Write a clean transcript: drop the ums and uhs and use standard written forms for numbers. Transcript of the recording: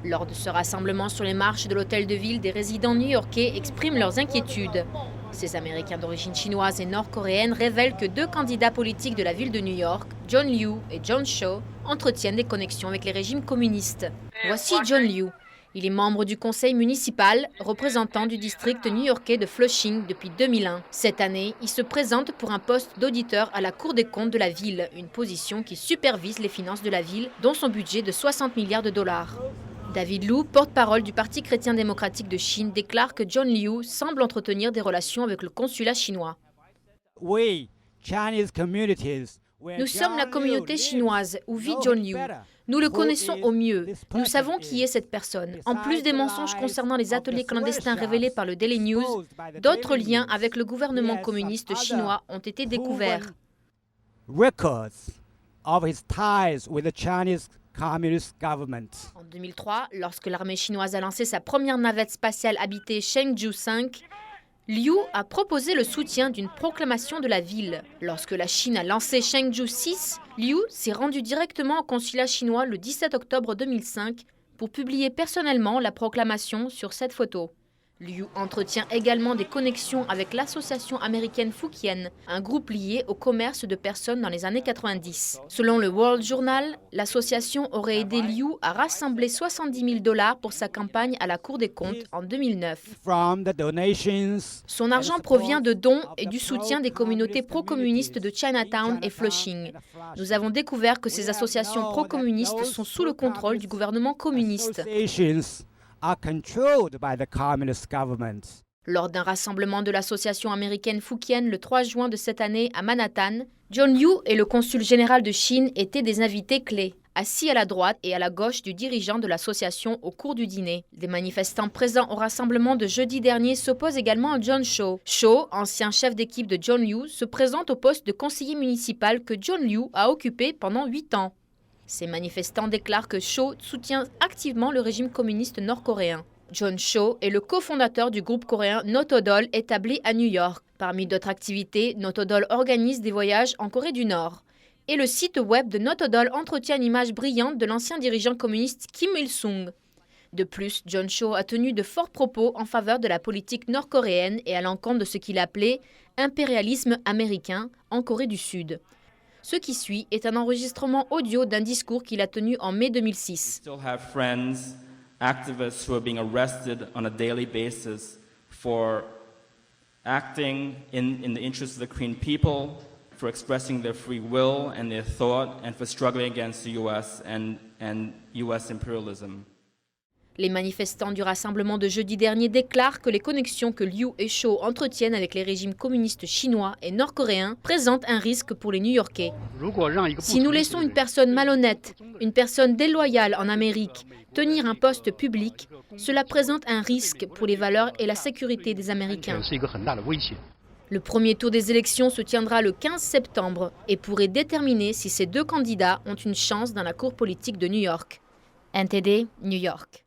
Lors de ce rassemblement sur les marches de l'hôtel de ville, des résidents new-yorkais expriment leurs inquiétudes. Ces Américains d'origine chinoise et nord-coréenne révèlent que deux candidats politiques de la ville de New York, John Liu et John Cho, entretiennent des connexions avec les régimes communistes. Voici John Liu. Il est membre du conseil municipal, représentant du district new-yorkais de Flushing depuis 2001. Cette année, il se présente pour un poste d'auditeur à la Cour des comptes de la ville, une position qui supervise les finances de la ville, dont son budget de 60 milliards de dollars. David Liu, porte-parole du Parti chrétien-démocratique de Chine, déclare que John Liu semble entretenir des relations avec le consulat chinois. Nous sommes la communauté chinoise où vit John Liu. Nous le connaissons au mieux. Nous savons qui est cette personne. En plus des mensonges concernant les ateliers clandestins révélés par le Daily News, d'autres liens avec le gouvernement communiste chinois ont été découverts. En 2003, lorsque l'armée chinoise a lancé sa première navette spatiale habitée Chang'e 5, Liu a proposé le soutien d'une proclamation de la ville. Lorsque la Chine a lancé Chang'e 6, Liu s'est rendu directement au consulat chinois le 17 octobre 2005 pour publier personnellement la proclamation sur cette photo. Liu entretient également des connexions avec l'association américaine Fujian, un groupe lié au commerce de personnes dans les années 90. Selon le World Journal, l'association aurait aidé Liu à rassembler 70 000 $ pour sa campagne à la Cour des comptes en 2009. Son argent provient de dons et du soutien des communautés pro-communistes de Chinatown et Flushing. Nous avons découvert que ces associations pro-communistes sont sous le contrôle du gouvernement communiste. Lors d'un rassemblement de l'association américaine Fujian le 3 juin de cette année à Manhattan, John Liu et le consul général de Chine étaient des invités clés, assis à la droite et à la gauche du dirigeant de l'association au cours du dîner. Des manifestants présents au rassemblement de jeudi dernier s'opposent également à John Cho. Cho, ancien chef d'équipe de John Liu, se présente au poste de conseiller municipal que John Liu a occupé pendant 8 ans. Ces manifestants déclarent que Cho soutient activement le régime communiste nord-coréen. John Cho est le cofondateur du groupe coréen Notodol établi à New York. Parmi d'autres activités, Notodol organise des voyages en Corée du Nord. Et le site web de Notodol entretient une image brillante de l'ancien dirigeant communiste Kim Il-sung. De plus, John Cho a tenu de forts propos en faveur de la politique nord-coréenne et à l'encontre de ce qu'il appelait « impérialisme américain » en Corée du Sud. Ce qui suit est un enregistrement audio d'un discours qu'il a tenu en mai 2006. Activists who are being arrested on a daily basis for acting in the interest of the Korean people, for expressing their free will and their thought, and for struggling against the U.S. and U.S. imperialism. Les manifestants du rassemblement de jeudi dernier déclarent que les connexions que Liu et Cho entretiennent avec les régimes communistes chinois et nord-coréens présentent un risque pour les New-Yorkais. Si nous laissons une personne malhonnête, une personne déloyale en Amérique, tenir un poste public, cela présente un risque pour les valeurs et la sécurité des Américains. Le premier tour des élections se tiendra le 15 septembre et pourrait déterminer si ces deux candidats ont une chance dans la cour politique de New York. NTD, New York.